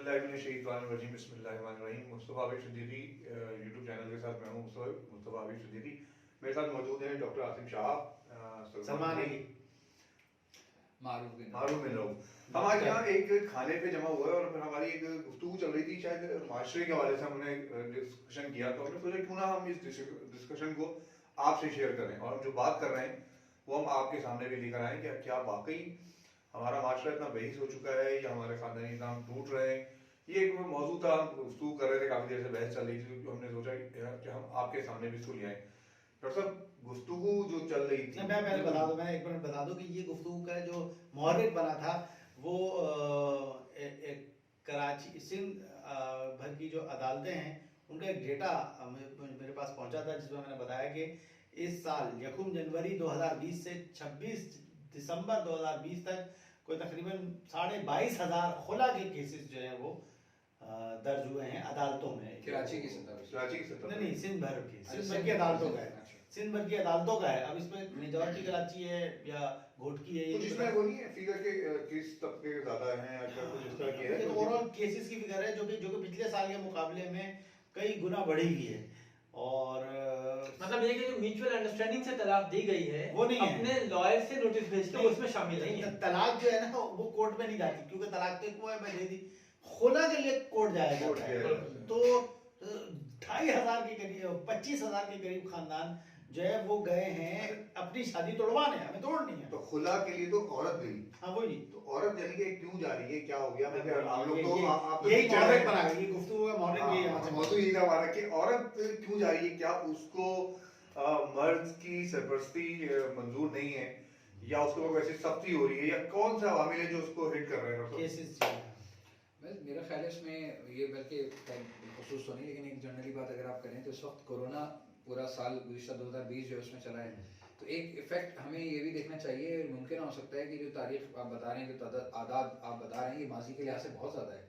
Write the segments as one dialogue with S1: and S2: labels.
S1: औज़ुबिल्लाहिमिनश्शैतानिर्रजीम बिस्मिल्लाहिर्रहमानिर्रहीम। मुस्तफ़ा हाफिज़ Siddiqui YouTube channel के साथ मैं हूँ मुस्तफ़ा हाफिज़ सिद्दीकी। मेरे साथ मौजूद हैं डॉक्टर आसिफ शाह,
S2: सलमान अली,
S1: मारूफ बिन रऊफ। हम आज यहाँ एक खाने पे जमा हुआ है और फिर हमारी एक गुफ्तगू चल रही थी, शायद माशरे के हवाले से हमने डिस्कशन किया, तो हमने सोचा क्यों ना हम इस डिस्कशन को आपसे शेयर करें और हम जो बात कर रहे हैं वो हम आपके सामने भी लेकर आए कि क्या वाकई हमारा माशरा इतना बेहिस हो चुका है या हमारे खानदानी निज़ाम टूट रहे हैं। ये एक मौजूद था, हम गुफ्तगू कर रहे थे, काफ़ी देर से बहस चल रही थी, तो हमने सोचा कि हम आपके सामने भी इसको ले आए। डॉक्टर साहब, गुफ्तगू जो चल रही थी,
S2: मैं पहले बता दूं, मैं एक मिनट बता दूं कि ये गुफ्तगू का जो मुहर्रिक बना था वो कराची सिंध भर की जो अदालतें हैं उनका एक डेटा मेरे पास पहुंचा था, जिसमें मैंने बताया कि इस साल यकम जनवरी 2020 से 26 दिसंबर 2020 तक कोई तकरीबन 22,500 खुला के केसेस जो हैं वो दर्ज हुए हैं अदालतों में।
S3: कराची की सतह
S2: नहीं, सिंध भर की अदालतों का है, सिंध भर की अदालतों का है। अब इसमें मेजॉरिटी कराची है या घोटकी है,
S1: कुछ इसमें वो नहीं है फिगर के किस तबके ज्यादा हैं अगर कुछ इस तरह की है,
S2: तो ओवरऑल केसेस की फिगर है जो कि पिछले साल के मुकाबले में कई गुना बढ़ी हुई है। और
S4: मतलब ये कि जो म्यूचुअल अंडरस्टैंडिंग से तलाक दी गई है
S2: वो नहीं है,
S4: अपने लॉयर से नोटिस भेजते हैं उसमें शामिल नहीं है।
S2: तलाक जो है ना वो कोर्ट में नहीं जाती, क्योंकि तलाक तो एक वो है, मैं दे दी, खुला के लिए कोर्ट जाएगा। तो 2,500 के करीब 25,000 के करीब खानदान जो है वो गए हैं अपनी शादी तोड़वाने, हमें तोड़नी है।
S1: तो खुला के लिए तो औरत गई।
S2: हाँ वही,
S1: तो औरत यानी कि क्यों जा रही है, क्या हो गया?
S2: आप लोग
S1: तो
S2: यही मौलिक बना ये गुफ्तगू है, मौलिक यही है।
S1: मौजूद यही था हमारा कि औरत क्यों जा रही है, क्या उसको मर्द की सरपरस्ती मंजूर नहीं है या उसके ऊपर वैसे सख्ती हो रही है, या कौन सा अवामिल है जो उसको हिट कर रहे हैं?
S2: केसेस
S3: मेरा ख्याल है इसमें ये बल्कि खसूस तो नहीं, लेकिन एक जनरली बात अगर आप करें तो इस वक्त कोरोना पूरा साल गुज़िश्ता 2020 जो है उसमें चला है, तो एक इफेक्ट हमें ये भी देखना चाहिए। मुमकिन हो सकता है कि जो तारीख आप बता रहे हैं, जो आदाद आप बता रहे हैं, ये माजी के लिहाज से बहुत ज़्यादा है,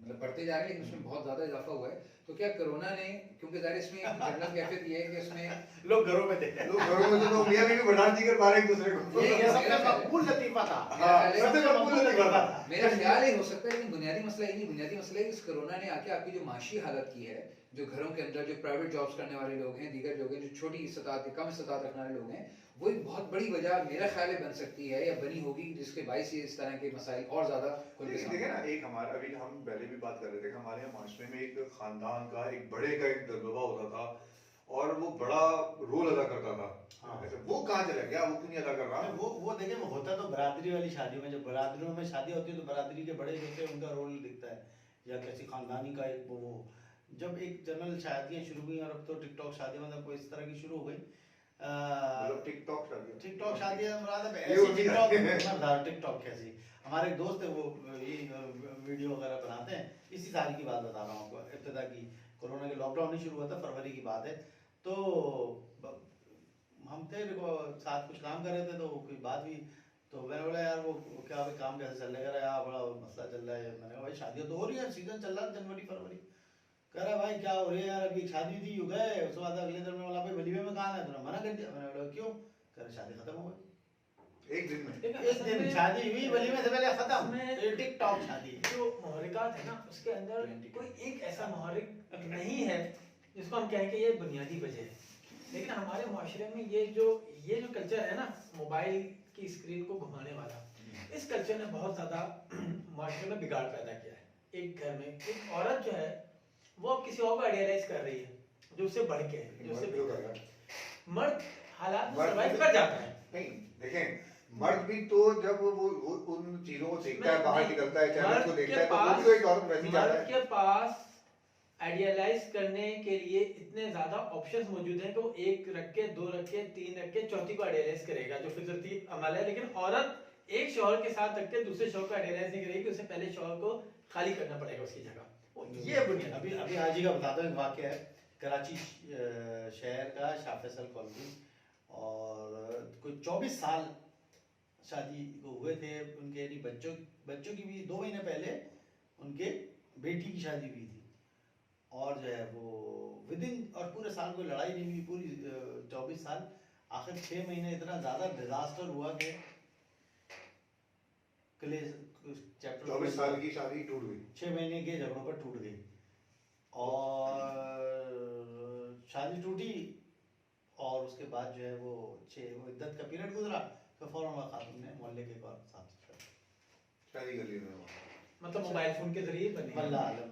S3: मतलब बढ़ते जा रहे हैं, लेकिन उसमें बहुत ज़्यादा इजाफा हुआ है। तो क्या कोरोना ने, क्योंकि ज़ाहिर इसमें जनरल कैफियत ये है कि इसमें
S2: लोग घरों में थे,
S1: लोग घरों में तो मियां बीवी बढ़ा जी कर मारे एक दूसरे को,
S2: ये सबसे मकबूल लतीफा था,
S1: सबसे मकबूल लतीफा था।
S3: मेरा ख्याल ही हो सकता है, लेकिन बुनियादी मसला ये नहीं, बुनियादी मसला है इस कोरोना ने आके आपकी जो माशी हालत की है, जो घरों के अंदर जो प्राइवेट जॉब्स करने वाले लोग हैं, दीगर लोग हैं, जो छोटी इस्तात कम इस्तात रखने वाले लोग हैं, वो एक बहुत बड़ी वजह मेरा ख्याल है बन सकती है या बनी होगी, जिसके बायस ये इस तरह के मसाइल और ज्यादा
S1: देखिए ना, एक हमारा अभी हम पहले भी बात कर रहे थे कि हमारे यहाँ माशरे में एक खानदान का एक बड़े का एक दबदबा होता था और वो बड़ा रोल अदा करता था। हाँ। वो कहाँ चला गया, वो क्यों नहीं अदा कर रहा?
S2: वो देखिए, वो होता तो बरादरी वाली शादी में, जब बरादरियों में शादी होती है तो बरादरी के बड़े होते हैं, उनका रोल दिखता है, या किसी खानदानी का एक वो जब एक जनरल शादियाँ शुरू हुई, और अब तो टिकटॉक शादी मतलब कोई इस तरह की शुरू हो गई, टिकटॉक शादियाँ टिकटॉक कैसी। हमारे एक दोस्त है वो ये वीडियो वगैरह बनाते हैं, इसी साल की बात बता रहा हूँ आपको, इब्तिदा की कोरोना के लॉकडाउन नहीं शुरू हुआ था, फरवरी की बात है। तो हम थे साथ कुछ काम कर रहे थे, तो कोई बात हुई, तो मैंने बोला यार वो क्या भाई काम कैसे चल रहा है? यार बड़ा मसला चल रहा है। मैंने कहा भाई शादियाँ तो हो रही है, सीजन चल रहा है जनवरी फरवरी। कह रहा भाई क्या हो रही है यार, अभी शादी थी, गए, उसके बाद अगले दिन में बोला भाई वलीमे में कहाँ है, तो मना कर दिया। मैंने बोला क्यों? कह रहे शादी खत्म हो गई,
S1: एक दिन में,
S2: एक दिन शादी हुई, वलीमे से पहले खत्म। टिकटॉक शादी
S4: जो मुहर्रिकात है ना, उसके अंदर कोई एक ऐसा मुहर्रिक नहीं है जिसको हम कहें कि ये बुनियादी वजह है, लेकिन हमारे माशरे में ये जो कल्चर है ना, मोबाइल की स्क्रीन को घुमाने वाला, इस कल्चर ने बहुत ज्यादा माशरे में बिगाड़ पैदा किया है। एक घर में एक औरत जो है वो अब किसी और को आइडियलाइज कर रही है जो उससे बढ़ के है, जो उससे मर्द हालात में सर्वाइव कर जाता है।
S1: नहीं देखें, मर्द भी तो जब वो उन चीजों को देखता है, बाहर निकलता है, चैनल को देखता है, तो वो भी तो एक औरत वैसी जाता है।
S4: मर्द के पास आइडियलाइज करने के लिए इतने ज्यादा ऑप्शंस मौजूद हैं कि वो एक रख के, दो रख के, तीन रख के, चौथी को आइडियलाइज करेगा, जो फितरती अमल है। लेकिन औरत एक शौहर के साथ रख के दूसरे शौहर को आइडियलाइज नहीं करेगी, उसे पहले शौहर को खाली करना पड़ेगा उसकी जगह। ये बुनियाद
S2: अभी आज ही का बताता हूँ, एक वाकया है कराची शहर का, शाह फैसल कॉलोनी, और कोई 24 साल शादी को हुए थे उनके, यानी बच्चों की भी 2 महीने पहले उनके बेटी की शादी हुई थी, और जो है वो विदिन, और पूरे साल कोई लड़ाई नहीं हुई, पूरी 24 साल, आखिर 6 महीने इतना ज़्यादा डिजास्टर हुआ कि चैप्टर
S1: 24 साल की शादी टूट गई।
S2: 6 महीने के झगड़ों पर टूट गई और शादी टूटी और उसके बाद जो है वो इद्दत का पीरियड गुजरा तो फौरन वह खातून ने मोहल्ले के एक और साथ
S1: शादी कर ली उन्होंने।
S4: मतलब मोबाइल फोन के जरिए बने
S2: वल्लाह आलम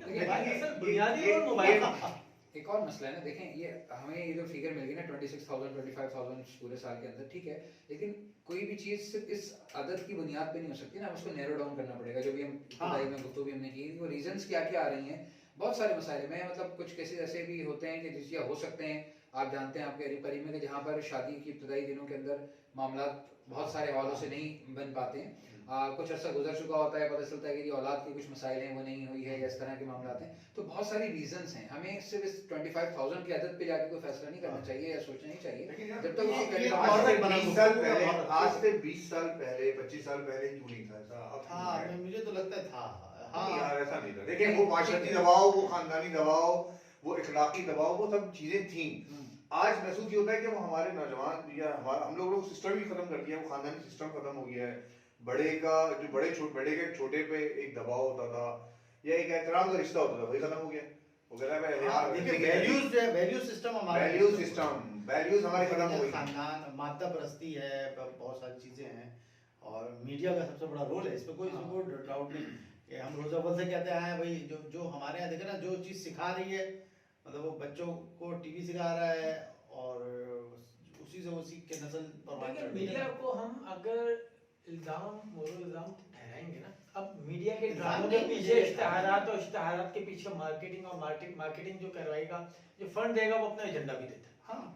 S3: लेकिन
S4: असल बुनियादी और मोबाइल
S3: एक और मसला है ना, देखें ये हमें ये जो फिगर मिल गई ना 26,000 25,000 पूरे साल के अंदर, ठीक है, लेकिन कोई भी चीज सिर्फ इस आदत की बुनियाद पे नहीं हो सकती ना, उसको नैरो डाउन करना पड़ेगा। जो भी हम खुदाई में गुफ्तगू भी हमने की, वो रीजंस क्या क्या आ रही हैं, बहुत सारे मसाइल में, मतलब कुछ केसेस ऐसे भी होते हैं कि जिससे हो सकते हैं, आप जानते हैं आपके करीब करीब में, कि जहाँ पर शादी की इब्तदाई दिनों के अंदर मामला बहुत सारे हवालों से नहीं बन पाते हैं, कुछ अर्सा गुजर चुका होता है, पता चलता है कि औलाद की कुछ मसाइल हैं वो नहीं हुई है, या इस तरह के मामला हैं, तो बहुत सारी रीजंस हैं। हमें सिर्फ इस 25,000 की आदत पे जाके कोई फैसला नहीं करना चाहिए या सोचना नहीं चाहिए जब तक उसकी
S1: आज से 20 साल पहले, आज से 20 साल पहले 25 साल पहले क्यों नहीं था ऐसा? अब
S2: हाँ मुझे तो लगता था
S1: हाँ यार ऐसा नहीं था। देखिए वो माशरती दबाव, वो खानदानी दबाव, वो इखलाकी दबाव, वो सब चीजें थी। आज महसूस ये होता है कि वो हमारे नौजवान या हम लोगों ने सिस्टम ही खत्म कर दिया, वो खानदानी सिस्टम खत्म हो गया है। बड़े का जो बड़े के छोटे पे एक दबाव होता था या एक एहतराम का रिश्ता होता था, वही खत्म हो गया। वो कहता है यार
S2: वैल्यू सिस्टम हमारा,
S1: वैल्यूज हमारी खत्म हो गई।
S2: खानदान, मादा परस्ती है, बहुत सारी चीजें हैं और मीडिया का सबसे बड़ा रोल है इसमें, कोई डाउट नहीं कि हम रोज अव्वल से कहते आए हैं भाई जो हमारे यहाँ देखे ना, जो चीज सिखा रही है, मतलब वो बच्चों को टीवी सिखा रहा है और उसी से वो सीख के नस्ल परवान कर रही है।
S4: मीडिया को हम अगर इल्जाम ठहराएंगे ना, अब मीडिया के ड्रामों के पीछे इश्तिहारात और इश्तिहारात के पीछे मार्केटिंग और मार्केटिंग जो करवाएगा, जो फंड देगा, वो अपना एजेंडा भी देता है। हाँ,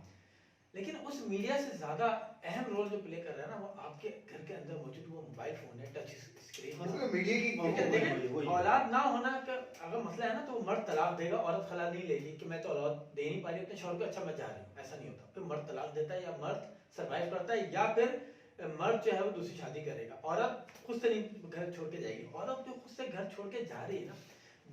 S4: लेकिन उस मीडिया से ज्यादा अहम रोल जो प्ले कर रहा है ना, वो आपके घर के अंदर मौजूद वो मोबाइल फोन है, टच स्क्रीन।
S1: मीडिया की
S4: औलाद ना होना का अगर मसला है ना, तो मर्द तलाक देगा, औरत खला नहीं लेगी कि मैं तो औलाद दे नहीं पा रही अपने शौहर को, अच्छा मैं जा रही हूँ, ऐसा नहीं होता। फिर मर्द तलाक देता है, या मर्द सर्वाइव करता है, या फिर मर्द जो है वो दूसरी शादी करेगा। औरत खुद से नहीं घर छोड़ के जाएगी। औरत जो खुद से घर छोड़ के जा रही है ना,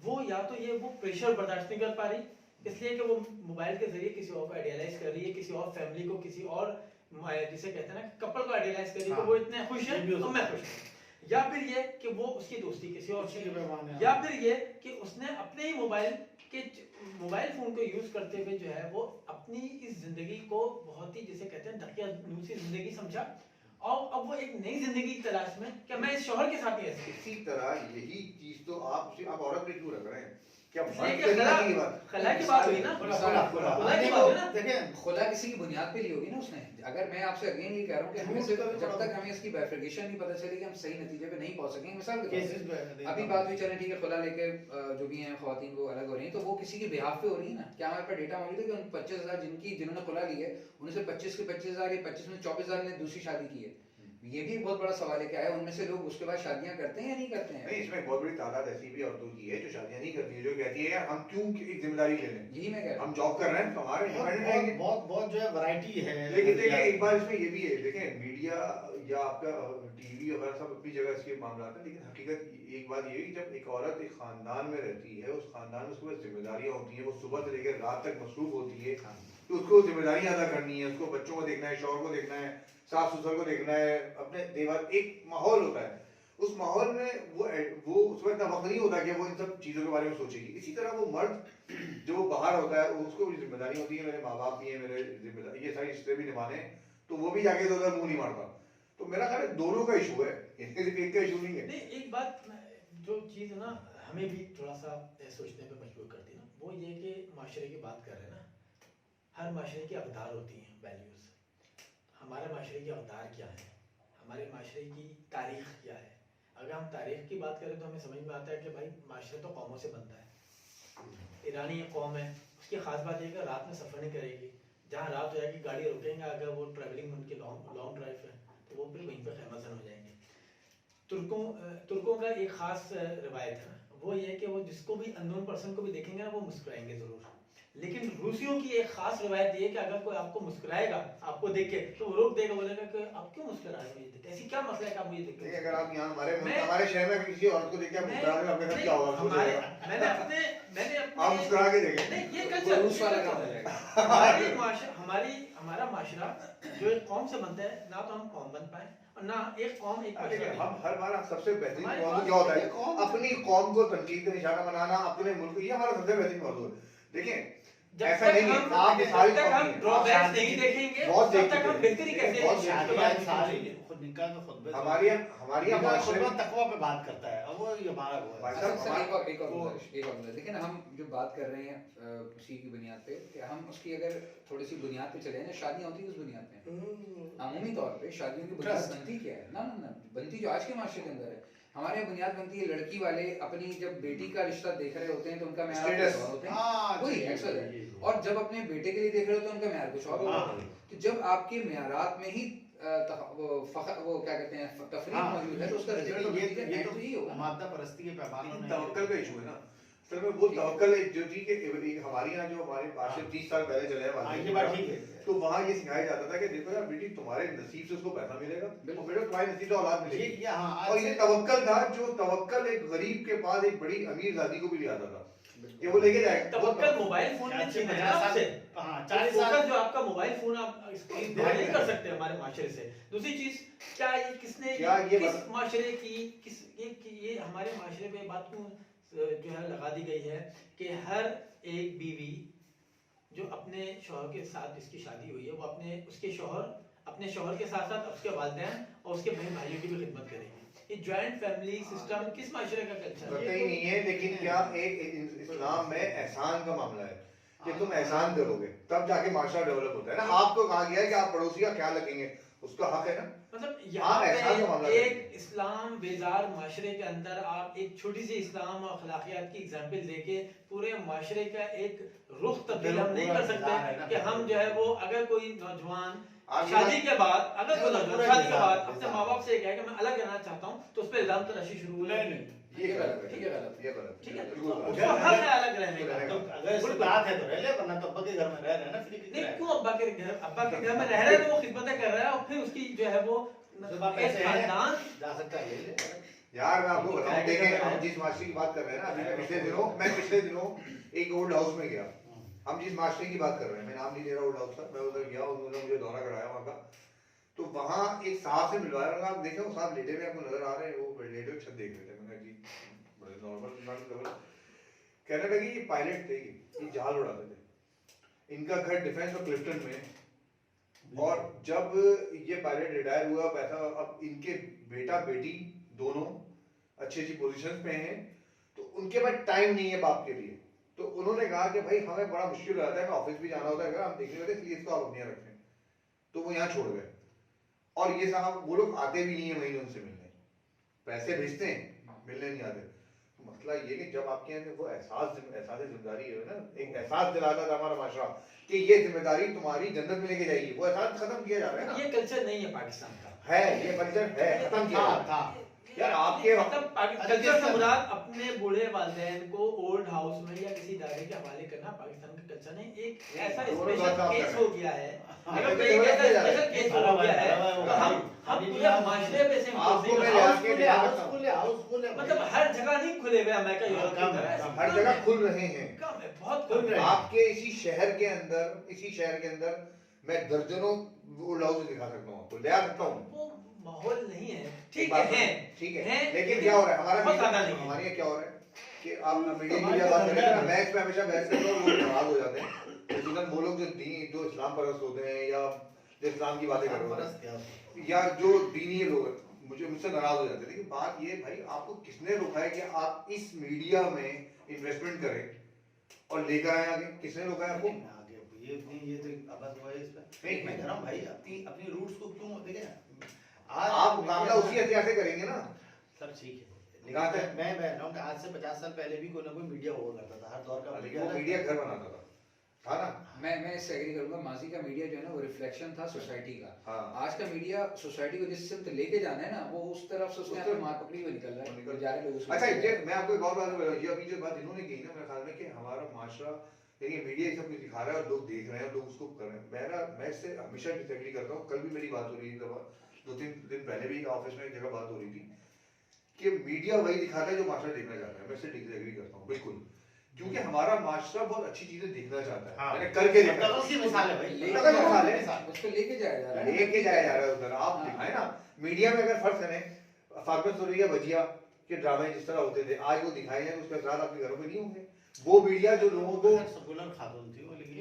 S4: वो या तो ये वो प्रेशर बर्दाश्त नहीं कर पा रही, इसलिए कि वो मोबाइल के जरिए किसी और को आइडियलाइज कर रही है, किसी और फैमिली को, किसी और जिसे कहते हैं ना कपल को आइडियलाइज कर रही है कि वो इतने खुश है तो मैं खुश हूँ। या फिर ये कि वो उसकी दोस्ती किसी और से, या फिर ये कि उसने अपने ही मोबाइल फोन को यूज करते हुए जो है वो अपनी इस जिंदगी को बहुत ही जिसे कहते हैं धकिया जिंदगी समझा, और अब वो एक नई जिंदगी की तलाश में कि मैं इस शौहर के साथ ही ऐसे।
S1: इसी तरह यही चीज तो आप औरत पे क्यों रख रहे हैं? क्या
S4: खला की बात हुई ना,
S3: देखिए खुला किसी की बुनियाद पे ली होगी ना उसने। अगर मैं आपसे अगेन ये कह रहा हूँ कि हमें जब तक हमें इसकी बाइफिकेशन नहीं पता चलेगी, हम सही नतीजे पे नहीं पहुंच सकेंगे। मिसाल के तौर पे अभी बात हुई, चलें ठीक है, खुला लेके जो भी हैं खवातीन को अलग हो रही हैं, तो वो किसी के बिहाफ पे हो रही है ना। क्या हमारे पास डेटा मौजूद है कि उन 25,000 जिन्होंने खुला ली है, उनमें से 25 के 25,000 या 25 में 24,000 ने दूसरी शादी की है? ये भी एक बहुत बड़ा सवाल है कि आया उनमें से लोग उसके बाद शादियां करते हैं या नहीं करते हैं?
S1: नहीं, इसमें एक बहुत बड़ी तादाद ऐसी भी औरतों की है जो शादियां नहीं करती है, जो कहती है यार हम क्यों एक जिम्मेदारी ले लें,
S3: यही मैं कह रहा हूं।
S1: हम जॉब कर रहे हैं तो हमारे इंडिपेंडेंट रहेंगे।
S2: बहुत जो है वैरायटी है।
S1: लेकिन देखिए एक बार इसमें ये भी है, देखें मीडिया या आपका टीवी वगैरह सब अपनी जगह इसके मामला है, लेकिन हकीकत एक बात ये है कि जब एक औरत एक खानदान में रहती है, उस खानदान में उसके पास जिम्मेदारियां होती हैं, वो सुबह से लेकर रात तक मसरूफ होती है, तो उसको जिम्मेदारियां अदा करनी है, उसको बच्चों को देखना है, शौहर को देखना है, सास ससुर को देखना है, अपने देवर, एक माहौल होता है। उस माहौल में वो उसमें इतना वक्त नहीं होता कि वो इन सब चीज़ों के बारे में सोचेगी। इसी तरह वो मर्द जो वो बाहर होता है, उसको भी जिम्मेदारी होती है, मेरे माँ बाप भी हैं, मेरे जिम्मेदारी, ये सारी रिश्ते भी निभाने, तो वो भी जाके उधर मुंह नहीं मारता। तो मेरा ख्याल है दोनों का इशू है, सिर्फ एक का इशू नहीं है।
S4: नहीं, एक बात जो चीज़ ना हमें भी थोड़ा सा सोचने पे मजबूर करती है ना, वो ये कि माशरे की बात कर रहे हैं ना, हर माशरे की अक़दार होती हैं, वैल्यूज़। हमारे माशरे की अक़दार क्या है, हमारे माशरे की तारीख़ क्या है। अगर हम तारीख़ की बात करें तो हमें समझ में आता है कि भाई माशरा तो कौमों से बनता है। ईरानी एक कौम है, उसकी ख़ास बात यह कि रात में सफ़र नहीं करेगी, जहाँ रात हो जाएगी गाड़ी रोकेंगे, अगर वो ट्रैवलिंग उनकी लॉन्ग ड्राइव है तो वो फिर वहीं पर खैमासन हो जाएंगे। तुर्कों का एक ख़ास रिवायत है, वो ये है कि वो जिसको भी अननोन पर्सन को भी देखेंगे ना वो मुस्कुराएंगे ज़रूर। लेकिन रूसियों की एक खास रवायत ये है कि अगर कोई आपको मुस्कुराएगा आपको देख के, तो वो रोक देगा, बोलेगा कि आप क्यों मुस्कुरा रहे हो, ऐसी क्या मसला है कि आप मुझे देख के।
S1: अगर आप यहाँ हमारे शहर में किसी औरत को देख के आप मुस्कुरा रहे हो, आपके साथ क्या होगा?
S4: मैंने अपने
S1: आप मुस्कुरा के देखें।
S4: नहीं, ये कल्चर रूस वाला काम है। हमारा माशरा जो एक कौम से बनता है ना, तो हम कौम बन पाए ना एक कौम एक
S1: देखिए,
S4: माशरा
S1: हम हर बार सबसे बेहतरीन
S4: हमारे
S1: मौजूद
S4: पास
S1: क्या होता
S2: ये
S1: है,
S2: कौम-
S1: अपनी कौम को तनकीद का निशाना बनाना, अपने मुल्क, ये हमारा सबसे बेहतरीन मौजूद है। देखिए
S4: जब
S1: ऐसा
S4: तक
S1: नहीं है
S4: हम
S1: आप ये सारी
S4: जब तक हम
S1: कौम नहीं
S4: ड्रॉबैक्स
S1: है।
S4: नहीं देखेंगे
S1: बहुत
S4: तब तक हम
S1: देखते
S4: बेहतरी
S1: हैं,
S4: कैसे
S1: बहुत
S4: इसके
S1: देखते
S4: बारे
S2: शादी
S4: में
S2: सारी
S4: सोचेंगे।
S2: खुद निकाह के खुतबे से-
S1: हमारी
S2: निकाह का
S1: माशरे
S2: खुतबा
S1: में
S2: तकवा पे बात करता है, अब वो ये हमारा वो है।
S1: भाई
S3: अच्छा,
S1: साहब,
S3: सर, एक और
S1: वो-
S3: गुजारिश, एक और गुजारिश। देखिए ना, हम जो बात कर रहे हैं उसी की बुनियाद पे, कि हम उसकी अगर थोड़ी सी बुनियाद पे चले ना, शादियाँ होती है उस बुनियाद पे, अमूमी तौर पे शादियों की बुनियाद
S2: Trust.
S3: बनती क्या है? ना ना ना, बनती जो आज के माशरे के अंदर है, हमारे यहाँ बुनियाद बनती है, लड़की वाले अपनी जब बेटी का रिश्ता देख रहे होते हैं तो उनका म्यार
S1: Status.
S3: कुछ और होते हैं,
S2: हाँ,
S3: वही
S2: जी,
S3: अक्सर
S2: जी,
S3: है।
S2: जी, जी।
S3: और जब अपने बेटे के लिए देख रहे होते हैं उनका म्यार कुछ और होता
S2: हाँ।
S3: है। तो जब आपके म्यारात में ही वो क्या कहते हैं तफरीक
S2: हाँ,
S3: मौजूद है, तो उसका रिजल्ट तो
S2: ये
S3: ये
S2: तो
S3: तो यही होगा।
S2: मादा परस्ती के पैमाने
S1: लेकिन
S2: में
S1: तवक्कल का इशू है ना, असल में वो तवक्कल है जो जी के हमारे यहाँ जो हमारे आज से 30 साल पहले चले हैं
S2: हाँ,
S1: वाले
S2: ये बात ठीक है।
S1: तो वहाँ ये सिखाया जाता था कि देखो यार बेटी, तुम्हारे नसीब से उसको पैसा मिलेगा,
S3: बिल्कुल।
S1: और बेटा तुम्हारे नसीब से औलाद
S2: ये
S1: मिलेगी।
S2: हाँ, आज
S1: और ये
S2: से-
S1: तवक्कल था, जो तवक्कल एक गरीब के पास एक बड़ी अमीर जादी को भी ले आता था कि वो लेके जाएगा।
S4: तवक्कल मोबाइल फोन में
S2: आज से
S4: छीन है
S2: 50
S4: ना
S2: साल-
S4: आपसे।
S2: हाँ,
S4: एक
S2: 40
S4: फोकस
S2: साल
S4: जो आपका मोबाइल फोन आप इस्तेमाल नहीं कर सकते हमारे माशरे से। दूसरी चीज, क्या ये किसने
S1: क्या ये
S4: किस
S1: बात-
S4: माशरे की किस ये हमारे माशरे पे बात क्यों जो है लगा दी गई है कि हर एक बीवी जो अपने शौहर के साथ जिसकी शादी हुई है वो अपने शौहर के साथ साथ उसके वालिदैन और उसके बहन भाइयों की भी खिदमत करेगी। ये जॉइंट फैमिली सिस्टम किस माशरे का कल्चर
S1: पता
S4: है?
S1: ही नहीं है, लेकिन क्या एक इस्लाम में एहसान का मामला है कि तुम एहसान करोगे तब जाके माशरा डेवलप होता है ना। आपको कहा गया है कि आप पड़ोसी का ख्याल रखेंगे, उसका हक है ना।
S4: मतलब यहाँ
S1: आप एहसान का
S4: पे
S1: मामला
S4: एक
S1: करेंगे।
S4: इस्लाम बेजार माशरे के अंदर आप एक छोटी सी इस्लाम और अखलाकियात की एग्जाम्पल देके पूरे माशरे का एक रुख तब्दील हम नहीं कर सकते कि हम जो है वो अगर कोई नौजवान
S1: आप ये
S4: शादी के बाद अगर कोई
S2: पूरा
S4: नौजवान शादी के बाद
S2: बेजार,
S4: अपने माँ बाप से कहे कि मैं अलग रहना चाहता हूँ तो उस पर इल्जाम तराशी शुरू हुई।
S2: नहीं,
S1: ये गलत है,
S3: ठीक है, गलत है।
S1: ये गलत
S4: ठीक है,
S1: बिल्कुल गलत।
S4: उसको हक है अलग रहने का।
S2: तो अगर इसकी बात है तो रह ले, वरना तो अब्बा के घर में रह रहे हैं ना, फिर कितने
S4: नहीं,
S2: रहे?
S4: क्यों अब्बा के घर में रह रहे हैं तो वो खिदमतें कर रहा है और फिर उसकी जो है वो
S2: जब आप
S4: एक
S2: ऐसे हैं,
S4: खानदान
S2: जा सकता है, ले ले।
S1: यार मैं आपको बताऊं,
S4: क्या
S1: देखें
S4: कहते
S1: हम
S4: हैं?
S1: जिस माशरे की बात कर रहे हैं ना, अभी मैं पिछले दिनों एक ओल्ड हाउस में गया। हम जिस माशरे की बात कर रहे हैं, मैं नाम नहीं ले रहा ओल्ड हाउस का, मैं उधर गया, उन्होंने मुझे दौरा कराया वहाँ का। तो वहाँ एक साहब से मिलवाया, मैंने कहा, आप देखें वो साहब लेटे हुए आपको नजर आ रहे हैं, वो लेटे हुए छत देख रहे थे। मैंने कहा जी बड़े नॉर्मल कहने लगे ये पायलट थे, ये जहाज उड़ाते थे, इनका घर डिफेंस और क्लिफ्टन में है। और जब ये पायलट रिटायर हुआ, पैसा, अब इनके बेटा बेटी दोनों अच्छी अच्छी पोजीशन पे हैं, तो उनके पास टाइम नहीं है बाप के लिए। तो उन्होंने कहा कि भाई हमें बड़ा मुश्किल हो जाता है, हमें ऑफिस भी जाना होता है, अगर हम देखने होते इसलिए इसको आप अपने यहाँ रखें। तो वो यहाँ छोड़ गए। और ये साहब वो लोग आते भी नहीं है महीने उनसे मिलने, पैसे भेजते हैं, मिलने नहीं आते। तो मसला ये कि जब आपके यहाँ वो एहसास जिम्मेदारी है ना, एक एहसास दिलाता था हमारा माशरा कि ये जिम्मेदारी तुम्हारी जन्नत में लेके जाएगी, वो एहसास खत्म किया जा रहा है ना।
S4: ये कल्चर नहीं है पाकिस्तान का।
S1: है, ये कल्चर है, खत्म किया जा रहा है। यार आपके
S4: मतलब कल्चर से मुराद अपने बूढ़े वालिदैन को ओल्ड हाउस में या किसी इदारे के हवाले करना पाकिस्तान का कल्चर नहीं। एक ऐसा
S1: दोनों
S4: स्पेशल
S1: बात आप
S4: केस
S1: कर
S4: हो
S1: रहे
S4: गया है,
S1: हाँ,
S4: अगर
S1: ये
S4: कोई एक
S1: डेवलप
S4: ऐसा
S1: किया जा रहा है।
S4: स्पेशल केस हो गया है तो हम पूरे माशरे पे से
S1: आपको
S4: impose
S1: मैं
S4: नहीं
S1: याद
S4: कर
S1: किया
S4: सकते।
S2: हाउसफुल है,
S4: मतलब हर जगह नहीं खुले हुए अमेरिका यूरोप की
S2: कम है,
S4: तरह,
S2: कम
S1: हर
S4: कम
S1: जगह
S4: है,
S1: खुल रहे हैं।
S4: कम है, बहुत
S2: खुल
S4: कम
S2: रहे
S4: है।
S2: हैं।
S1: आपके इसी शहर के अंदर मैं दर्जनों ओल्ड हाउस दिखा सकता हूँ, आपको ले आ सकता हूँ।
S4: वो माहौल नहीं है।
S1: एक
S4: ठीक
S1: बात
S4: है,
S1: ठीक
S4: हैं,
S1: है, लेकिन क्या हो रहा है
S4: बहुत ज्यादा
S1: हमारा
S4: नहीं है।
S1: हमारे यहाँ क्या हो रहा है कि आप मीडिया की
S2: हमारे
S1: बात
S2: तो
S1: करें ना,
S2: धंधा
S1: मैं इस पे हमेशा बहस करता हूँ, लोग नाराज हो जाते हैं। लेकिन वो लोग जो इस्लाम परस्त होते हैं या जो इस्लाम की बातें कर रहे होते हैं या जो दीनी लोग हैं, मुझसे नाराज हो जाते हैं। लेकिन बात ये भाई, आपको किसने रोका है कि आप इस मीडिया में इन्वेस्टमेंट करें और लेकर आए आगे? किसने रोका है आपको?
S2: ये तो अब हुआ है इस पे।
S1: नहीं,
S2: मैं कह रहा हूं भाई, अपनी रूट्स को क्यों देखें ना।
S1: आप मुकाबला उसी हथियार से करेंगे ना।
S2: सर ठीक है,
S1: कहाँ थे?
S2: लेकिन मैं कह रहा हूं कि आज से 50 साल पहले भी कोई ना कोई मीडिया हुआ करता था, हर दौर का
S1: लेकिन वो मीडिया घर बनाता था ना।
S3: मैं इससे एग्री करूंगा, माजी का मीडिया जो है ना वो रिफ्लेक्शन था सोसाइटी का।
S1: हाँ।
S3: आज का मीडिया सोसाइटी को जिस सिमत लेके जाना है ना, वो उस तरफ से उसने अपनी मार पकड़ी हुई निकल रहा है, जा रहे लोग उसको।
S1: अच्छा, ये मैं आपको एक और बात बताऊं, ये अभी जो बात इन्होंने कही ना, मेरे ख्याल में कि हमारा माशरा, देखिए मीडिया ये सब कुछ दिखा रहा है और लोग देख रहे हैं, लोग उसको कर रहे हैं। मैं इससे हमेशा डिसएग्री करता हूँ। कल भी मेरी बात हो रही थी, 2-3 दिन पहले भी ऑफिस में एक जगह बात हो रही थी कि मीडिया वही दिखाता है जो माशरा देखना चाहता है। मैं इससे डिसएग्री करता हूँ बिल्कुल, क्योंकि हमारा माशरा बहुत अच्छी चीजें देखना चाहता है,
S2: हाँ।
S1: मैंने करके दिखाया।
S2: मतलब उसकी मिसाल है भाई,
S1: मतलब मिसाल है।
S3: उसको लेके जाया जा रहा है,
S1: लेके जाया जा रहा है उधर। आप
S3: हाँ।
S1: दिखाए ना मीडिया में, अगर फर्ज करें फातिमा सुरैया भजिया के ड्रामे जिस तरह होते थे, आज वो दिखाए हैं, उसके असरात आपके घरों में नहीं होंगे। वो मीडिया जो लोगों को
S2: सेकुलर खातून थी वो, लेकिन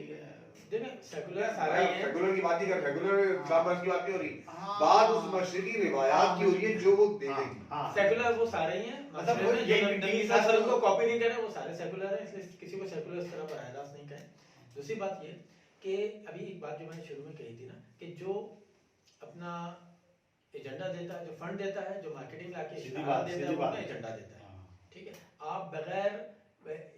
S4: देखिए सेकुलर सारे हैं,
S1: सेकुलर की बात नहीं कर, सेकुलर इस्लाम की बात नहीं हो रही,
S2: हाँ।
S1: बात उस मशरिकी रिवायात की हो रही है जो वो दे
S2: हाँ,
S1: देंगी।
S2: हाँ।
S4: सेकुलर वो सारे ही हैं,
S2: मतलब
S4: मतलब
S2: वो ये
S4: नबी सल्लल्लाहु को कॉपी नहीं करे, वो सारे सेकुलर हैं, इसलिए किसी को सेकुलर इस तरह बराह रास्त नहीं कहें। दूसरी बात ये कि अभी एक बात जो मैंने शुरू में कही थी ना, कि जो अपना एजेंडा देता है, जो फंड देता है, जो मार्केटिंग लाके
S2: सीधी
S4: इश्तिहार
S2: बात,
S4: देता है,
S2: सीधी
S4: वो
S2: बात।
S4: अपना एजेंडा देता है, ठीक है। आप बगैर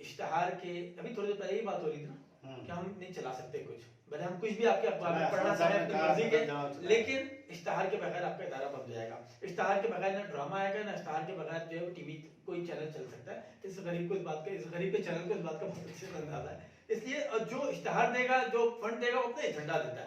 S4: इश्तिहार के, अभी थोड़ी देर पहले ही बात हो रही थी ना कि हम नहीं चला सकते कुछ, भले हम कुछ भी आपके अखबार में पढ़ना चाहें अपनी मर्जी के, लेकिन इश्तिहार के बगैर आपका इदारा बंद हो जाएगा। इश्तिहार के बगैर ना ड्रामा आएगा, ना इश्तिहार के बगैर जो है टीवी कोई चैनल चल सकता है। इस गरीब को इस बात का, इस गरीब के चैनल को इस बात का बहुत अच्छे से अंदाजा है। इसलिए जो इश्तिहार देगा, जो फंड देगा, वो अपना एजेंडा देता है।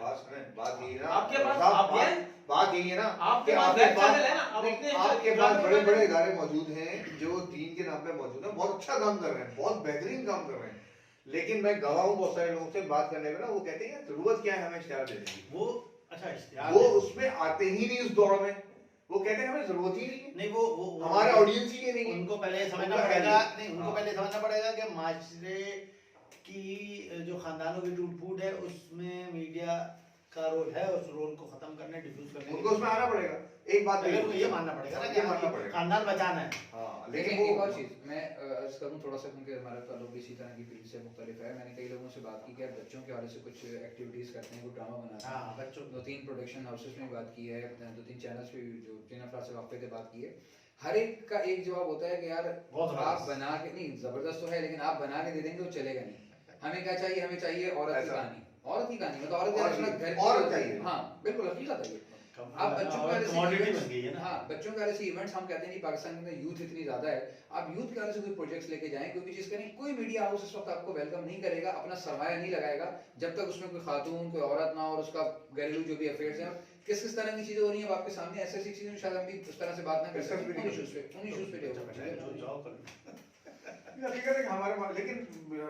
S1: बात यही है ना,
S4: आपके पास
S1: साहब,
S4: आप ये
S1: बात यही है ना,
S4: आपके
S1: कि
S4: पास
S1: आपके
S4: वेब चैनल है ना, आप
S1: नहीं,
S4: अपने
S1: आपके
S4: इदारे
S1: पास
S4: को
S1: बड़े बड़े
S4: बनाएं।
S1: इदारे मौजूद हैं जो दीन के नाम पे मौजूद हैं, बहुत अच्छा काम कर रहे हैं, बहुत बेहतरीन काम कर रहे हैं, लेकिन मैं गवाह हूँ बहुत सारे लोगों से बात करने में ना, वो कहते हैं जरूरत क्या है हमें इश्तिहार देने की।
S2: वो अच्छा इश्तिहार
S1: वो उसमें आते ही नहीं उस दौड़ में, वो कहते हैं हमें जरूरत ही नहीं है,
S2: नहीं, वो
S1: हमारे ऑडियंस ही नहीं है।
S2: उनको पहले समझना
S1: उनका
S2: पड़ेगा,
S1: है।
S2: नहीं उनको
S1: हाँ।
S2: पहले समझना पड़ेगा कि माशरे की जो खानदानों की टूट फूट है उसमें मीडिया का रोल है, उस रोल को खत्म करने, डिफ्यूज करने
S1: उनको उसमें आना पड़ेगा। एक बात
S2: पहले उनको ये मानना पड़ेगा ना कि
S1: ये मानना
S2: हमें
S1: पड़ेगा।
S2: खानदान बचाना है।
S1: हाँ,
S3: लेकिन
S1: लेकिन
S3: एक और
S1: वो
S3: चीज़ मैं अर्ज करूँ थोड़ा सा, क्योंकि हमारा ताल्लुक भी इसी तरह की फील्ड से मुख्तलिफ है। मैंने कई लोगों से बात की कि आप बच्चों के हवाले से कुछ एक्टिविटीज़ करते हैं, कोई ड्रामा बनाते हैं।
S2: हाँ, बच्चों
S3: 2-3 प्रोडक्शन हाउसेस में बात की है, 2-3 चैनल्स पे जो जिन अफराद से वाक़े थे बात की है। हर एक का एक जवाब होता है कि यार
S2: बहुत
S3: आप
S2: ज़बरदस्त।
S3: बना के, नहीं ज़बरदस्त तो है, लेकिन आप बना के दे देंगे तो चलेगा नहीं। हमें क्या चाहिए, हमें चाहिए औरत की
S1: ऐसा।
S3: कहानी, औरत की कहानी, मतलब औरत
S1: औरत
S3: अपना
S1: की-
S3: घर
S1: औरत चाहिए।
S3: हाँ बिल्कुल हकीकत है ये।
S2: कम-
S3: आप बच्चों के वाले से
S2: commodity
S3: events-
S2: बन गई है ना।
S3: हाँ, बच्चों के वाले से इवेंट्स हम कहते हैं नहीं, पाकिस्तान के अंदर यूथ इतनी ज्यादा है, आप यूथ के वाले से कोई प्रोजेक्ट्स लेके जाएं, क्योंकि चीज करें, कोई मीडिया हाउस इस वक्त आपको वेलकम नहीं करेगा, अपना सरमाया नहीं लगाएगा जब तक उसमें कोई खातून, कोई औरत ना, और उसका घरेलू जो भी अफेयर्स हैं, किस किस तरह की चीजें हो रही हैं आपके सामने, ऐसी ऐसी चीजें शायद हम भी उस तरह से बात ना कर
S1: Discuss भी
S3: सकें
S1: नहीं
S3: उन इश्यूज पे, उन इश्यूज पे
S2: जो जाओ कर
S1: हकीकत है कि हमारे लेकिन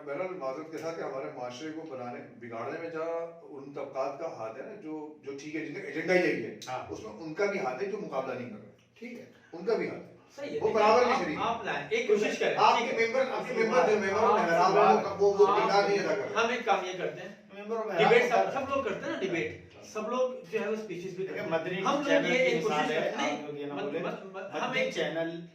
S1: बहरहाल माजरत के साथ कि हमारे माशरे को बनाने बिगाड़ने में जहाँ उन तबकात का हाथ है ना, जो ठीक है, जिनका एजेंडा यही है,
S2: हाँ।
S1: उसमें उनका भी हाथ है जो मुकाबला नहीं कर रहे,
S3: ठीक है।
S1: उनका भी हाथ है।
S4: सही है,
S1: वो
S4: लेकिन
S1: बराबर की
S4: आप-
S1: शरीक।
S4: आप लाएं, एक कोशिश करें,
S1: आपके
S4: ठीक है।
S1: मेंबर जो मेंबर
S4: आप-
S1: मेहराब है, वो किरदार नहीं अदा कर रहे।
S4: हम एक काम ये करते हैं,
S2: मेंबर में
S4: डिबेट सब लोग करते हैं ना, डिबेट सब लोग जो है वो स्पीचेस भी करते हैं।
S2: मदनी
S4: हम लोग
S2: चैनल
S4: ये
S2: की
S4: एक
S2: मिसाल
S4: कोशिश
S2: है,
S4: करते हैं,
S2: आप लोग ये ना
S4: नहीं,
S2: बोले,
S4: हम
S2: मदनी
S4: एक
S2: चैनल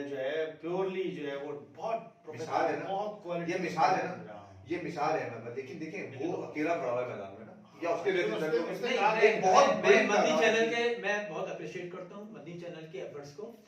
S2: जो है प्योरली जो है वो बहुत
S1: मिसाल है ना,
S2: बहुत क्वालिटी,
S1: ये मिसाल है ना, ये मिसाल है ना, लेकिन देखें वो अकेला पड़ा हुआ है मैदान में ना, या उसके जैसे
S2: उसने-
S1: दर्जों-
S2: उसने
S1: नहीं,
S2: कहा
S1: एक बहुत
S4: मैं
S1: बड़ी
S4: मदनी
S1: तादाद
S4: चैनल
S1: है।
S4: के मैं बहुत अप्रिशिएट करता हूँ मदनी चैनल के एफर्ट्स को,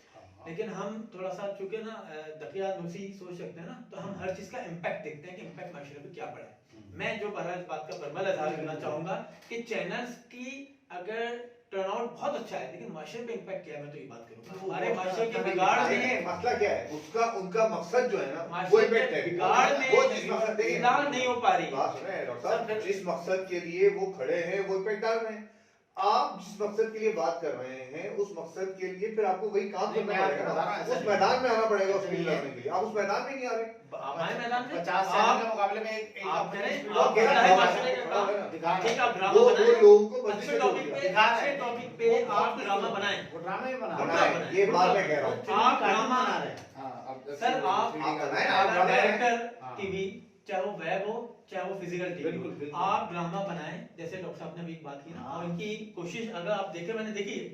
S4: लेकिन हम थोड़ा सा चूंकि ना दकिया नुसी सोच सकते हैं ना, तो हम हर चीज का इम्पैक्ट देखते हैं कि इम्पैक्ट माशरे पे क्या पड़ा है। मैं जो बहरहाल इस बात का बरमल इजहार करना चाहूंगा कि चैनल्स की अगर टर्नआउट बहुत अच्छा है, लेकिन माशरे पे इम्पैक्ट क्या है, मैं तो ये बात करूंगा हमारे माशरे के बिगाड़
S1: नहीं,
S4: में,
S1: नहीं, मसला क्या है, उसका उनका मकसद जो है ना, वो
S4: माशरे
S1: इम्पैक्ट
S4: के
S1: है,
S4: बिगाड़ में
S1: वो जिस मकसद देखिए,
S4: इस्लाह नहीं हो पा रही।
S1: बात सुने डॉक्टर साहब,
S4: सर,
S1: जिस मकसद के लिए वो खड़े हैं वो इम्पैक्ट डाल रहे हैं। आप जिस मकसद के लिए बात कर रहे हैं, उस मकसद के लिए फिर आपको वही काम
S2: नहीं,
S1: करना
S2: मैं आपको
S1: पड़ेगा
S2: बता रहा
S1: ना,
S2: हूं, ऐसा
S1: उस
S2: नहीं
S1: मैदान में आना पड़ेगा
S2: ऐसा
S1: उसके
S2: नहीं
S1: लिए
S2: है।
S1: लड़ने के लिए। आप उस मैदान में नहीं आ रहे।
S4: हमारे मैदान में
S2: 50
S4: आप-
S2: चैनल के मुकाबले में एक
S4: आप
S2: अपनी
S4: करें,
S2: स्पीड
S4: आप
S2: ऑफ
S1: अकेला
S4: चाहे
S1: ड्रामा
S4: माशरे का
S1: दिखा
S4: काम,
S1: रहे हैं।
S2: दिखा रहे
S4: ठीक,
S2: हैं।
S4: आप ड्रामा
S1: वो
S4: बनाएं,
S1: लोगों को मस्जिद
S4: अच्छे
S1: से
S4: टॉपिक
S1: जोड़
S4: पे,
S1: दिया।
S2: दिखा रहे
S4: अच्छे
S2: हैं।
S4: टॉपिक पे आप ड्रामा बनाएं।
S2: वो ड्रामे ही बना
S1: बनाएं,
S2: रहे हैं।
S1: ये बात मैं कह रहा हूँ।
S4: आप ड्रामा
S2: बना रहे हैं।
S3: हाँ, अब
S4: सर आप
S3: 3D का-
S1: बनाएं, आप ड्रामा बनाएं।
S4: डायरेक्टर
S2: हाँ।
S4: टीवी, चाहे वो वेब हो चाहे वो फिजिकल टीवी
S2: बिल्कुल,
S4: हो,
S2: बिल्कुल।
S4: आप ड्रामा बनाएं, जैसे डॉक्टर साहब ने भी एक बात की ना,
S2: हाँ।
S4: और इनकी कोशिश अगर आप देखें, मैंने देखी है,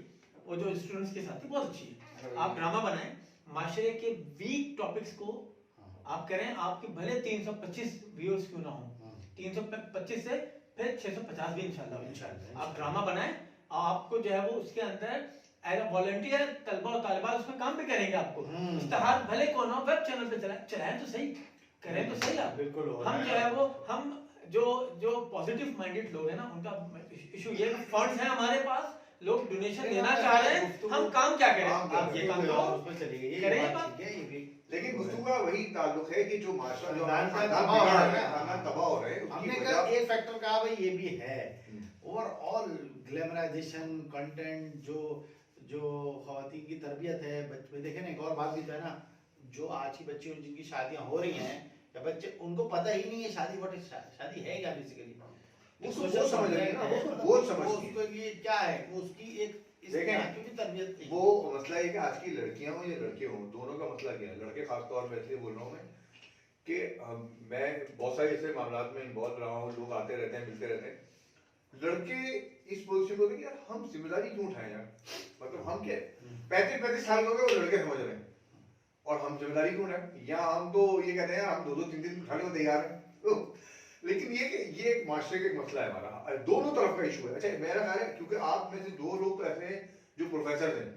S4: वो जो स्टूडेंट्स के साथ थी बहुत अच्छी है। आप ड्रामा बनाएं, माशरे के वीक टॉपिक्स को आप करें, आपके भले 325 व्यूअर्स क्यों ना हो, 325 से फिर 650 भी इंशाल्लाह आप ड्रामा बनाएं, आपको जो है वो उसके अंदर एज अ वॉलंटियर तलबा और तालिबात उसमें काम भी करेंगे। आपको इश्तिहार भले कौन हो, वेब चैनल पे चलाएं तो सही, करें तो सही। आप
S2: बिल्कुल हो
S4: हम
S2: रहा
S4: जो है वो हम जो पॉजिटिव माइंडेड लोग हैं ना, उनका इशू ये है, फंड्स हैं हमारे पास, लोग डोनेशन देना चाह रहे हैं, हम काम क्या करें, आप ये काम करो,
S2: उसमें चली गई,
S4: करें
S2: ये
S4: बात।
S2: बात ठीक है, ये भी
S1: लेकिन गुफ्तगू का वही ताल्लुक है कि जो माशरा जो
S2: खानदान का
S1: खानदान
S2: तबाह हो
S1: बिगाड़
S2: रहा
S1: रहे
S2: है।
S1: हैं, खानदान तबाह हो रहे हैं, उसकी
S2: हमने
S1: वजह-
S2: एक फैक्टर कहा भाई ये भी है, ओवरऑल ग्लैमराइजेशन कंटेंट, जो खवातीन की तरबियत है, बच्चे देखे ना, एक और बात भी तो है ना, जो आज की बच्चियों जिनकी शादियां हो रही हैं, या बच्चे उनको पता ही नहीं है शादी व्हाट इज शादी है क्या बेसिकली,
S1: उसको वो समझ रही है ना, वो बोझ समझती है।
S2: उसको ये क्या है, वो उसकी एक इस
S1: देखें,
S2: तरह की भी तरबियत थी।
S1: वो मसला है कि आज की लड़कियां हो या लड़के हो, दोनों का मसला क्या है, लड़के खास तौर पे इसलिए बोल रहा हूँ मैं कि मैं बहुत सारे ऐसे मामलात में इन्वॉल्व रहा हूँ, लोग आते रहते हैं, मिलते रहते हैं, लड़के इस पोजीशन को यार हम जिम्मेदारी क्यों उठाएं यार, मतलब हम क्या 35 साल हो गए वो लड़के समझ रहे हैं और हम जिम्मेदारी क्यों उठाएं, या हम तो ये कहते हैं हम 2-2 3-3 उठाने को तैयार हैं। लेकिन ये एक माशरे का एक मसला है हमारा, दोनों तरफ का इशू है। अच्छा मेरा ख्याल है क्योंकि आप में से 2 लोग तो ऐसे हैं जो प्रोफेसर हैं,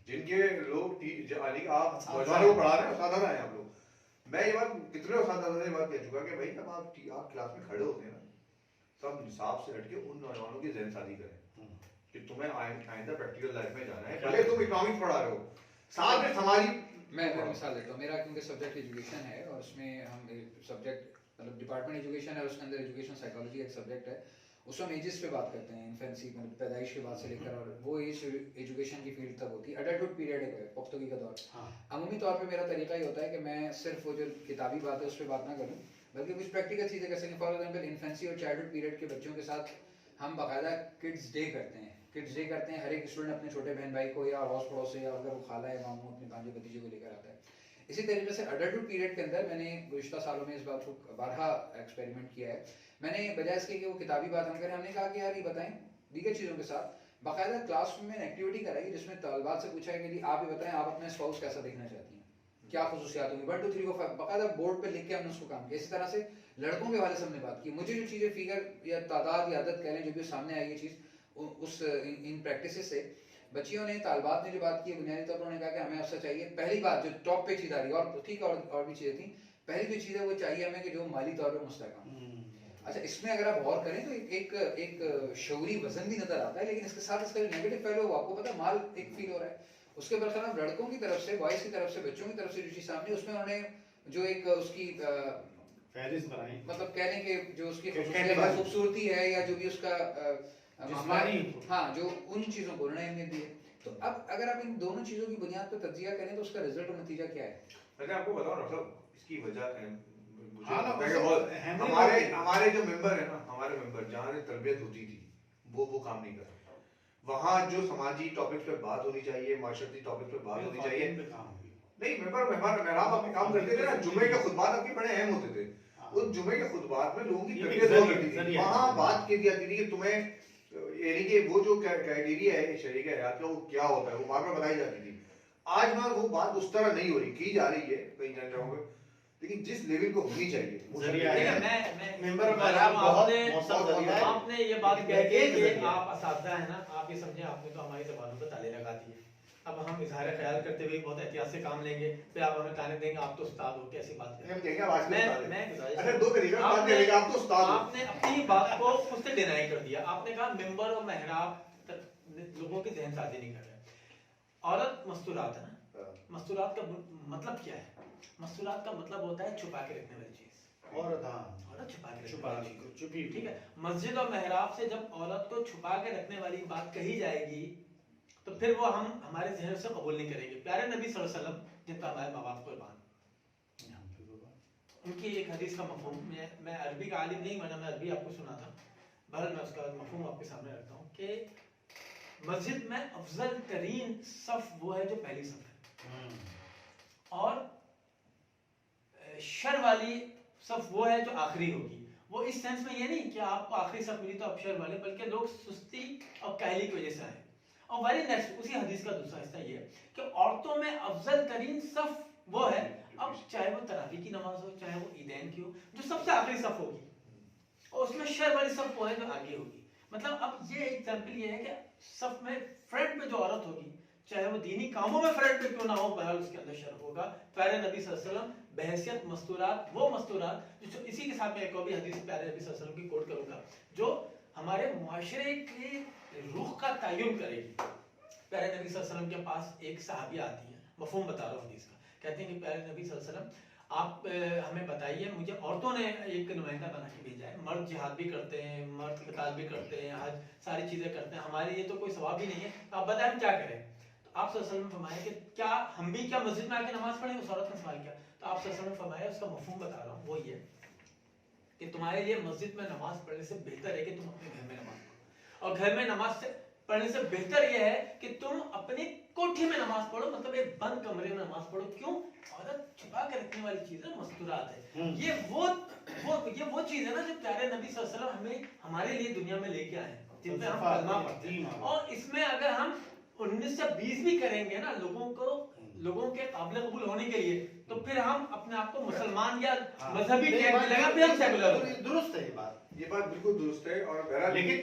S1: जिनके लोग यानी कि आप नौजवानों को पढ़ा रहे हैं, उस्ताद हैं आप लोग। मैं ये बात कितने उस्ताद से बात कह चुका कि भाई जब आप क्लास में खड़े होते हैं ना, तब निसाब से हटके उन नौजवानों की ज़हन साजी करें कि तुम्हें आइंदा प्रैक्टिकल लाइफ में जाना है, भले तुम इकोनॉमिक्स पढ़ा रहे हो, साथ में समाजी।
S3: मैं मिसाल देता हूँ, मेरा क्योंकि सब्जेक्ट एजुकेशन है और उसमें हम सब्जेक्ट मतलब डिपार्टमेंट एजुकेशन है, उसके अंदर एजुकेशन साइकोलॉजी एक सब्जेक्ट है, उसमें हम एजेस पे बात करते हैं, इन्फेंसी मतलब पैदाइश के बाद से लेकर, और वो एज एजुकेशन की फील्ड तक होती है, अडल्टहुड पीरियड है पुख्तगी का दौर। अमूमी तौर पे मेरा तरीका ये होता है कि मैं सिर्फ वो जो किताबी बात है उस पर बात ना करूँ, बल्कि कुछ प्रैक्टिकल चीज़ें कर सकें। फॉर एग्जाम्पल इन्फेंसी और चाइल्डहुड पीरियड के बच्चों के साथ हम बाकायदा किड्स डे करते हैं। किड्स डे करते हैं, हर एक स्टूडेंट अपने छोटे बहन भाई को या अड़ोस पड़ोस से, या अगर वो खाला है मामू अपने भांजे भतीजे को लेकर आता है। इसी तरीके से अडल्टहुड पीरियड के अंदर मैंने गुज़िश्ता सालों में इस बात को बारहा एक्सपेरिमेंट किया है। मैंने बजाय इसके कि वो किताबी बात हम करें, हमने कहा कि यार ये बताएं दीगर चीज़ों के साथ बाकायदा क्लासरूम में एक्टिविटी कराई जिसमें तलबात से पूछा है कि जी आप ये बताएं आप अपने स्पाउस कैसा देखना चाहती हैं, क्या खुसूसियात होंगी, 1 2 3 4 5 बाकायदा बोर्ड पे लिख के हमने उसको काम किया। इसी तरह से लड़कों के हवाले से हमने बात की। मुझे जो चीज़ें फिगर या तादाद या आदत कह लें जो भी सामने आई ये चीज़ उस इन प्रैक्टिस से बच्चियों ने तालबात ने जो बात की बुनियादी तौर पर उन्होंने कहा कि हमें आपसे चाहिए, पहली बात जो टॉप पे चीज़ आ रही है, और ठीक है और भी चीज़ें थी, पहली जो चीज़ है वो चाहिए हमें कि जो माली तौर पर मुस्तहकम। अच्छा इसमें अगर आप गौर करें तो एक शऊरी वजन भी नजर आता है, लेकिन इसके साथ इसका जो नेगेटिव पहलू है वो आपको पता है, माल एक फील हो रहा है। उसके बरखलाफ लड़कों की तरफ से, बॉयज की तरफ से, बच्चों की तरफ से जो चीज़ सामने उसमें उन्होंने जो एक उसकी
S2: फहरिस्त बनाई,
S3: मतलब कह लें कि जो उसकी खूबसूरती है या जो भी उसका हाँ जो उन चीज़ों को उन्होंने अहमियत दी है। तो अब अगर आप इन दोनों चीज़ों की बुनियाद पर तज्जिया करें तो उसका रिजल्ट और नतीजा क्या है?
S1: मैं आपको बताऊं ना, मतलब इसकी वजह
S2: हाँ,
S1: हमारे जो मेंबर है ना, हमारे मेंबर जहाँ से तरबियत होती थी वो काम नहीं कर रहे। वहाँ जो समाजी टॉपिक्स पे बात होनी चाहिए, माशरती टॉपिक्स पे बात होनी चाहिए, नहीं मेंबर मेहराब अपने काम करते थे ना, जुमे के खुतबात आपके बड़े अहम होते थे। उस जुमे के खुतबात में लोगों की तरबियत बहुत करती थी, वहाँ बात की जाती थी कि तुम्हें यानी कि वो जो क्राइटेरिया है शरीक हयात का वो क्या होता है वो वहाँ पर बताई जाती थी। आज वहाँ वो बात उस तरह नहीं हो रही, की जा रही है कई जगहों पे, लेकिन जिस लेवल को होनी चाहिए वो
S4: आपने ये बात कह के कि आप असातिज़ा है ना, आप ये समझे आपने तो हमारी ज़बानों पर ताले लगा दिए। अब हम इजहार ख्याल करते हुए बहुत एहतियात से काम लेंगे, फिर आप हमें ताने देंगे आप तो उस्ताद हो, कैसी बात है? आपने अपनी बात को खुद से डिनाई कर दिया। आपने कहा मेंबर और मेहराब लोगों की ज़हन साजी नहीं कर रहे। औरत मस्तूरात है ना, मस्तूरात का मतलब क्या है? मस्तूरात का मतलब होता है छुपा के रखने वाली चीज। औरत छुपा के ठीक है। मस्जिद और मेहराब से जब औरत को छुपा के रखने वाली बात कही जाएगी तो फिर वो हम हमारे जहन से कबूल नहीं करेंगे। प्यारे नबी सल्लल्लाहु अलैहि वसल्लम जिनका हमारे माँ बाप कुर्बान, उनकी एक हदीस का मफहूम मैं अरबी का आलिम नहीं, वरना मैं अरबी आपको सुनाता, बहरहाल मैं उसका मफहूम आपके सामने रखता हूँ कि मस्जिद में अफजल तरीन सफ वो है जो पहली सफ है, और शर वाली सफ वो है जो आखिरी होगी। वो इस सेंस में ये नहीं कि आपको आखिरी सफ मिली तो आप शर वाले, बल्कि लोग सुस्ती और कहली की वजह से आए। और वेरी नेक्स्ट उसी हदीस का दूसरा हिस्सा ये है कि औरतों में अफजल तरीन सफ वो है, अब चाहे वो तरावी की नमाज हो, चाहे वो ईदैन की हो, जो सबसे आखिरी सफ होगी, और उसमें शर वाली सफ वो है जो आगे होगी। मतलब अब ये एग्जाम्पल ये है कि सफ में फ्रंट में जो औरत होगी, चाहे वो दीनी कामों में फ्रंट पे क्यों ना हो, बहरहाल उसके अंदर शर होगा। प्यारे नबी सल्लल्लाहु अलैहि वसल्लम बहसियत मस्तूरात, वो मस्तूरात जो इसी के साथ में एक और भी हदीस प्यारे नबी सल्लल्लाहु अलैहि वसल्लम की कोट करूंगा जो हमारे मुआशरे के रुख का तयन करेगी। प्यारे नबी सल्लल्लाहु अलैहि वसल्लम के पास एक सहाबी आती है, मफहूम बता रहा हूँ हदीस का, कहते हैं कि प्यारे नबी सल्लल्लाहु अलैहि वसल्लम आप हमें बताइए, मुझे औरतों ने एक नुमाइंदा बना के भेजा है, मर्द जिहाद भी करते हैं, मर्द क़िताल भी करते हैं, हज सारी चीज़ें करते हैं, हमारे लिए तो कोई सवाब ही नहीं है, तो आप बताएं हम क्या करें। तो आप सल्लल्लाहु अलैहि वसल्लम फरमाया कि क्या हम भी क्या मस्जिद में आके नमाज पढ़ें? उस औरत ने सवाल किया। तो आप सल्लल्लाहु अलैहि वसल्लम ने फरमाया, उसका मफहूम बता रहा हूँ, वो ये कि तुम्हारे लिए मस्जिद में नमाज पढ़ने से बेहतर है कि तुम अपने घर में नमाज पढ़ो, और घर में नमाज से पढ़ने से बेहतर यह है कि तुम अपनी कोठी में नमाज पढ़ो, मतलब एक बंद कमरे में नमाज पढ़ो। क्यों? औरत छुपा के रखने वाली चीज है, मस्तूरात है। ये वो चीज है ना जो प्यारे नबी सल्लल्लाहु अलैहि वसल्लम हमें हमारे लिए दुनिया में लेके आए हैं, जिन पे हम कलमा पढ़ते हैं। और इसमें अगर हम 19 से 20 भी करेंगे ना लोगों के काबिल कबूल होने के लिए, तो फिर हम अपने आप को मुसलमान या मजहबी टैग मिलेगा, फिर हम सेकुलर।
S2: दुरुस्त है ये बात
S1: बिल्कुल दुरुस्त है। और बहरहाल
S2: लेकिन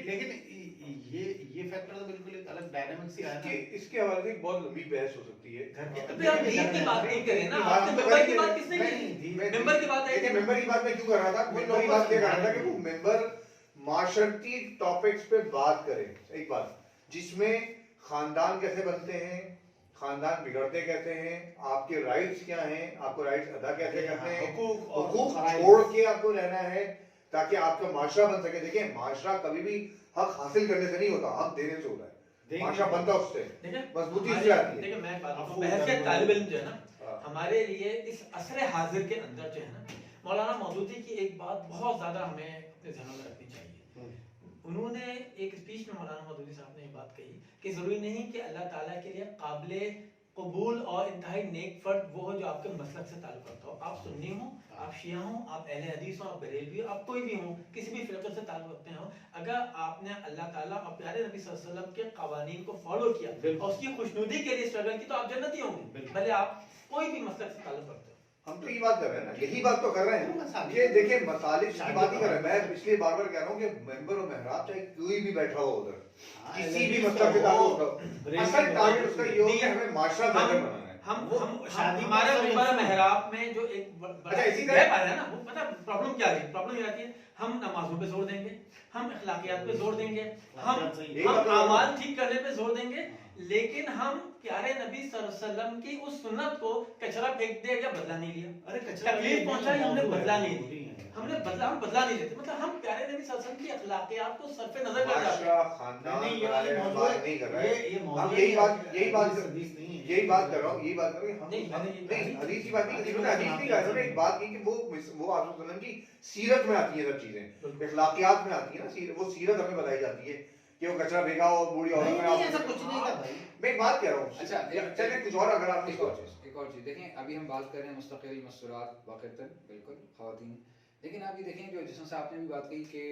S2: ये फैक्टर तो बिल्कुल एक अलग डायनामिक्स ही आया।
S1: इसके हवाले से एक बहुत लंबी बहस हो सकती है।
S4: तो फिर हम दीन की बात नहीं करें ना, आपने मेंबर की बात किसने की? मेंबर की बात है,
S1: मेंबर की बात मैं क्यों कर रहा था? मेंबर की बात ये कर रहा था कि वो मेंबर माशरती टॉपिक्स पे बात करें। एक बात जिसमें खानदान कैसे बनते हैं, खानदान बिगड़ते कैसे हैं, आपके राइट्स क्या हैं, आपको राइट्स अदा कैसे करने हैं, हुकूक छोड़ के आपको रहना है ताकि आपका माशरा बन सके। देखिए, माशरा कभी भी हक हासिल करने से नहीं होता, हक देने से होता है। माशरा बनता उससे, मजबूती से आती है।
S4: देखिए मैं बात बताऊं, बहस के तालिब इल्म जो है ना, हमारे लिए इस असर हाजिर के अंदर जो है ना, मौलाना मौदूदी की एक बात बहुत ज्यादा हमें अपने ध्यान में रखनी चाहिए। उन्होंने एक स्पीच में मौलाना मौदूदी साहब ने ये बात कही कि जरूरी नहीं कि अल्लाह ताला के लिए काबिल कबूल और इंतहाई नेक फर्द वो हो जो आपके मसलक से ताल्लुक रखता हो। आप सुन्नी हो, आप शिया हो, आप अहले हदीस हो, आप बरेलवी हो, आप कोई भी हो, किसी भी फिरके से ताल्लुक रखते हो, अगर आपने अल्लाह ताला और प्यारे नबी सल्लल्लाहु अलैहि वसल्लम के कवानीन को फॉलो किया और उसकी खुशनुदी के लिए स्ट्रगल की, तो आप जन्नती होंगे, भले आप कोई भी मसलक से ताल्लुक रखते हो।
S1: हम तो ये बात कर रहे हैं ना, यही बात तो कर रहे हैं। ये देखिए मसालिक की बात ही कर रहे हैं। मैं इसलिए बार बार कह रहा हूँ कि मेंबर और मेहराब चाहे कोई भी बैठा हो उधर, किसी भी मतलब के ताल्लुक हो, असल टारगेट उसका ये हो कि हमें माशरा बेहतर बनाना है।
S4: हमारे मेंबर मेहराब में जो एक बड़ा
S1: इसी तरह
S4: है ना, वो पता प्रॉब्लम क्या है? प्रॉब्लम ये आती है, हम नमाजों पे जोर देंगे, हम अखलाकियात पे जोर देंगे, हम अमाल ठीक करने पे जोर देंगे, लेकिन हम प्यारे नबी सल्लल्लाहु अलैहि वसल्लम की उस सुन्नत को कचरा फेंक दिया या बदला नहीं लिया।
S2: अरे कचरा
S4: तकलीफ पहुंचाई, हमने बदला नहीं ली, हम बदला नहीं लेते। मतलब हम प्यारे नबी सल्लल्लाहु अलैहि वसल्लम की अखलाकियात को सर पे नजर कर जाते हैं।
S1: खानदान नहीं कर रहे हैं हम। यही बात कर रहा हूँ, यही बात कर रहे हैं हम। नहीं, हदीस की बात नहीं की, इन्होंने हदीस नहीं कहा, इन्होंने एक बात की कि वो आप वसल्लम की सीरत में आती है सब चीजें, अखलाकियात में आती है ना, वो सीरत हमें बताई जाती है कि वो कचरा फेंका और बूढ़ी औरत में
S2: ऐसा कुछ नहीं था भाई।
S1: मैं एक बात कह रहा हूँ।
S3: अच्छा,
S1: चलिए कुछ और अगर आप
S3: एक और चीज देखें, अभी हम बात कर रहे हैं मुस्तकिल मस्तूरात वाक़तन बिल्कुल ख़वातीन, लेकिन आप ये देखें जो जिस आपने भी बात कही कि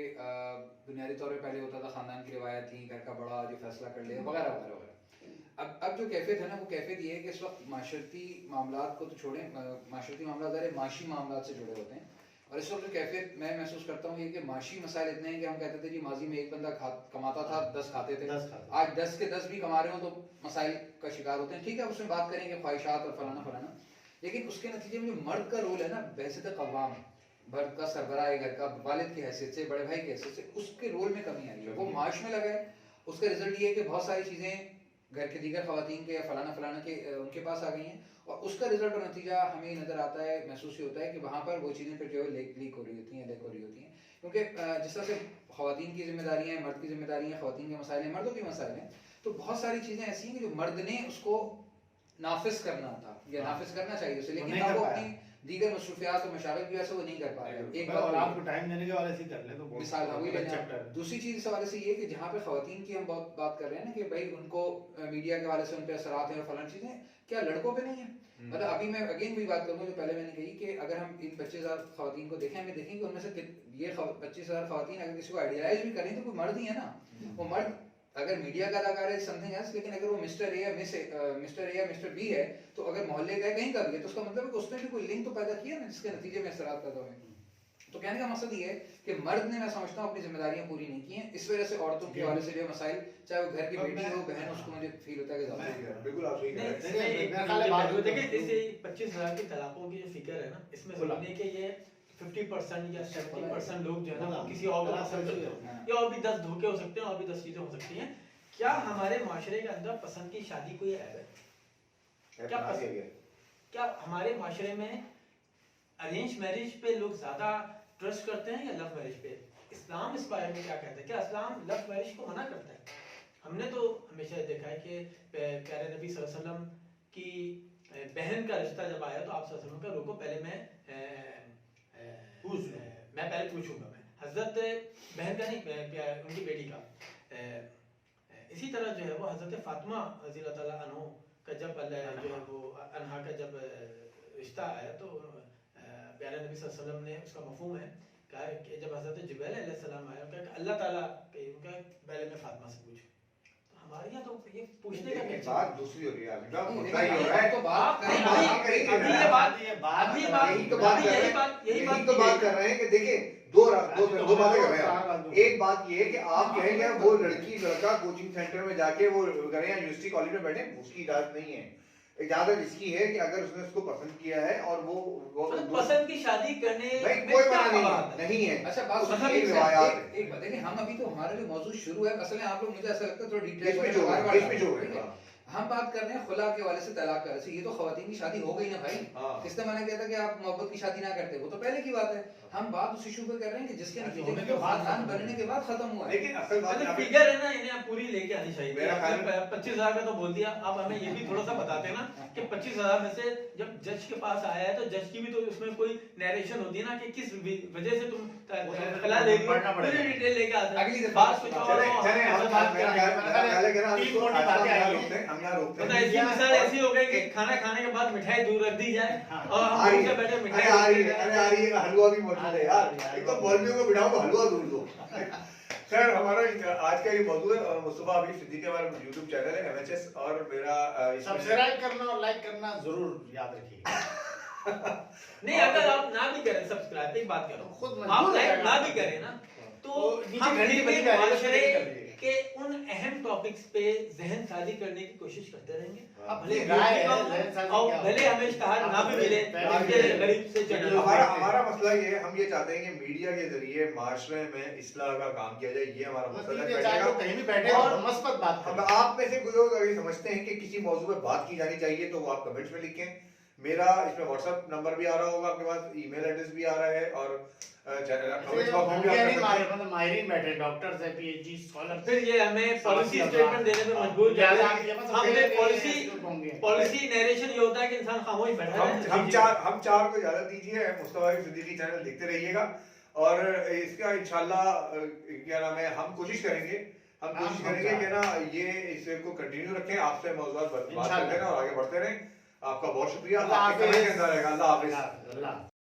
S3: बुनियादी तौर पे पहले होता था खानदान की रिवायत थी, घर का बड़ा जो फैसला कर ले वगैरह वगैरह वगैरह। अब जो कैफियत है ना, वो कैफियत ये है कि इस वक्त माशरती मामलात को तो छोड़ें, माशरती मामलात माशी मामलात से जुड़े होते हैं, और इस वक्त जो कैफियत मैं महसूस करता हूँ ये कि माशी मसाइल इतने हैं कि हम कहते थे जी माजी में एक बंदा कमाता था 10 खाते थे, आज 10 के 10 भी कमा रहे हो तो मसाइल का शिकार होते हैं। ठीक है, उसमें बात करेंगे ख्वाहिशात और फलाना फलाना, लेकिन उसके नतीजे में जो मर्द का रोल है ना, बहसियत कव्वाम, मर्द का सरबराह घर का, वालिद की हैसियत से, बड़े भाई की हैसियत से, उसके रोल में कमी आई है, वो माश में लगा है। उसका रिजल्ट ये है कि बहुत सारी चीज़ें घर के दीगर खवातीन के या फलाना फलाना के उनके पास आ गई हैं, और उसका रिजल्ट और नतीजा हमें नज़र आता है, महसूस ही होता है कि वहाँ पर वो चीज़ें फिर जो है लीक हो रही होती हैं, लीक हो रही होती हैं, क्योंकि जिस तरह से खवातीन की जिम्मेदारियाँ हैं, मर्द की जिम्मेदारियाँ, खवातीन के मसाइल हैं, मर्दों के मसाइल हैं, तो बहुत सारी चीज़ें ऐसी हैं कि जो मर्द ने उसको नाफिज करना था या नाफिज करना चाहिए उसे, लेकिन वो अपनी दीगर मसरूफियात और मशागिल की वजह से वो नहीं कर पा रहे। एक बात
S2: आपको टाइम देने के वाले से कर ले तो
S3: मिसाल वही लेना। दूसरी चीज इस हवाले से ये कि जहाँ पे खवातीन की हम बहुत बात कर रहे हैं ना कि भाई उनको मीडिया के हवाले से उन पे असरात हैं और फलान चीजें, क्या लड़कों पे नहीं है? मतलब अभी मैं अगेन वही बात करूंगा जो पहले मैंने कही कि अगर हम इन 25,000 खवातीन को देखें, हमें देखें कि उनमें से ये 25,000 खवातीन अगर किसी को आइडियालाइज भी करें तो कोई मर्द ही है ना। वो मर्द अगर मीडिया का अदाकार है समथिंग एल्स, लेकिन अगर वो मिस्टर ए या मिस्टर बी है, तो अगर मोहल्ले का कहीं का भी है, तो उसका मतलब है कि उसने भी कोई लिंक तो पैदा किया ना जिसके नतीजे में असरात पैदा हुए। तो कहने का मकसद ये है कि मर्द ने, मैं समझता हूँ, अपनी जिम्मेदारियां पूरी नहीं की हैं, इस वजह से औरतों के हवाले से जो मसाइल, चाहे वो घर की बेटी हो बहन, उसको मुझे फील होता है कि ज्यादा।
S1: बिल्कुल आप सही कह रहे
S4: हैं। देखिए जैसे 25,000 की तलाकों की जो फिगर है ना, इसमें समझने के ये 50% या 70% लोग जो है ना किसी और को पसंद करते हैं, या और भी 10 धोखे हो सकते हैं, और भी 10 चीजें हो सकती हैं। क्या हमारे माशरे के अंदर पसंद की शादी कोई ऐब है? क्या पसंद है? क्या हमारे माशरे में अरेंज मैरिज पे लोग ज्यादा ट्रस्ट करते हैं या लव मैरिज पे? इस्लाम इस बारे में क्या कहता है? क्या इस्लाम लव मैरिज को मना करता है? हमने तो हमेशा देखा है कि प्यारे नबी सल्लल्लाहु अलैहि वसल्लम की बहन का रिश्ता जब आया तो आप सल्लल्लाहु अलैहि वसल्लम का रुको पहले मैं पहले पूछूंगा मैं हजरत बहन का नहीं उनकी बेटी का इसी तरह जो है वो हजरत फातिमा रज़ी अल्लाह ताला अन्हो का जब जो है वो अनहा का जब रिश्ता आया तो प्यारे नबी सल्लल्लाहु अलैहि वसल्लम ने उसका मफहूम है कहा कि जब हजरत जिब्राइल अलैहिस्सलाम आया उनका अल्लाह ताला के उनका पहले मैं फातिमा से पूछूं तो हमारे यहाँ तो ये पूछने का क्या
S1: बात दूसरी हो रही है अभी
S3: नहीं,
S1: मुद्दा ही हो रहा है
S3: तो बात
S1: यही तो बात कर रहे हैं कि देखिए दो बातें कर रहे हैं। एक बात ये है कि आप कहेंगे वो लड़की लड़का कोचिंग सेंटर में जाके वो करें या यूनिवर्सिटी कॉलेज में बैठे, उसकी इजाजत नहीं है। इजाजत इसकी है कि अगर उसने उसको पसंद किया है और वो
S4: पसंद की शादी करने
S1: कोई मना नहीं है।
S3: अच्छा बात
S1: सुनिए,
S3: एक बात है कि हम अभी तो हमारे लिए मौजूद शुरू है, असल में आप लोग मुझे ऐसा लगता है थोड़ा डिटेल हम बात कर रहे हैं खुला के वाले से तलाक करने से, ये तो खवातीन की शादी हो गई ना भाई। किसने मना किया था कि आप मोहब्बत की शादी ना करते, वो तो पहले की बात है। हम बात उस इशू पे कर रहे हैं कि जिसके नतीजे में खानदान बनने के बाद खत्म हुआ है।
S1: लेकिन असल बात
S4: फिगर है ना इन्हें आप पूरी लेके आनी चाहिए।
S1: मेरा ख्याल
S4: 25,000 का तो बोल दिया, अब हमें ये भी थोड़ा सा बताते ना कि 25,000 में से जब जज के पास आया है तो जज की भी तो उसमें कोई नरेशन होती है ना कि किस वजह से तुम खिला लेगी, पूरी डिटेल लेके आते हैं।
S3: अगली
S4: बात कुछ और
S1: चले हम मेरा ख्याल है कि ना इसको हम यहाँ रोकते हैं।
S4: इसकी मिसाल ऐसी हो गई कि खाना खाने के बाद मिठाई दूर रख दी जाए और हम
S1: आ रही
S4: दूर
S1: है,
S4: से बैठे
S1: अरे
S4: मिठाई
S1: आ रही है, अरे आ रही है, हलवा भी मौजूद है यार। एक तो मौलवियों को बिठाओ तो हलवा दूर दो। खैर हमारा आज का ये मौजूद है मुस्तफा हबीब सिद्दीकी के बारे में यूट्यूब चैनल है MHS और मेरा
S5: सब्सक्राइब करना और लाइक करना जरूर याद रखिएगा।
S4: नहीं अगर आप ना भी करें सब्सक्राइब, एक बात करो
S5: खुद
S4: आप लाइक ना भी करें ना तो
S5: नीचे
S4: हम
S5: घंटी
S4: फिर
S5: बजी
S4: भी
S5: जा रही है,
S4: माशरे
S5: कर लीजिए।
S4: के उन अहम टॉपिक्स पे जहन साजी करने की कोशिश करते रहेंगे।
S5: अब
S4: भले
S5: राय है,
S4: वीडियो
S5: जहन साजी
S4: और
S5: क्या
S4: भले हमें इश्तहार ना भी मिले गरीब से चैनल।
S1: हमारा मसला ये है, हम ये चाहते हैं कि मीडिया के जरिए माशरे में इस्लाह का काम किया जाए, ये हमारा मसला है।
S5: चाहे वो कहीं भी बैठे
S1: और
S5: हो मस्बत बात
S1: अब
S5: करें।
S1: आप में से कोई लोग अगर समझते हैं कि किसी मौजू पे बात की जानी चाहिए तो वो आप कमेंट्स में लिखें। मेरा इसमें व्हाट्सएप नंबर भी आ रहा होगा आपके पास, ईमेल एड्रेस भी आ रहा है और कमेंट्स बॉक्स में भी आप कर सकते हैं।
S5: माहिरीन बैठे, डॉक्टर्स है, PhD स्कॉलर,
S4: फिर ये हमें पॉलिसी स्टेटमेंट देने पे मजबूर कर रहे हैं। हमें पॉलिसी नरेशन ये होता है कि इंसान खामोश बैठा है।
S1: हम चार को इजाजत दीजिए, मुस्तफा हबीब सिद्दीकी चैनल देखते रहिएगा और इसका इंशाल्लाह क्या नाम है, हम कोशिश करेंगे कि ना ये इसको कंटिन्यू रखें, आपसे मौजूद बात करते रहें और आगे बढ़ते रहें। आपका बहुत शुक्रिया, आपके कमेंट के अंदर रहेगा। अल्लाह हाफिज़।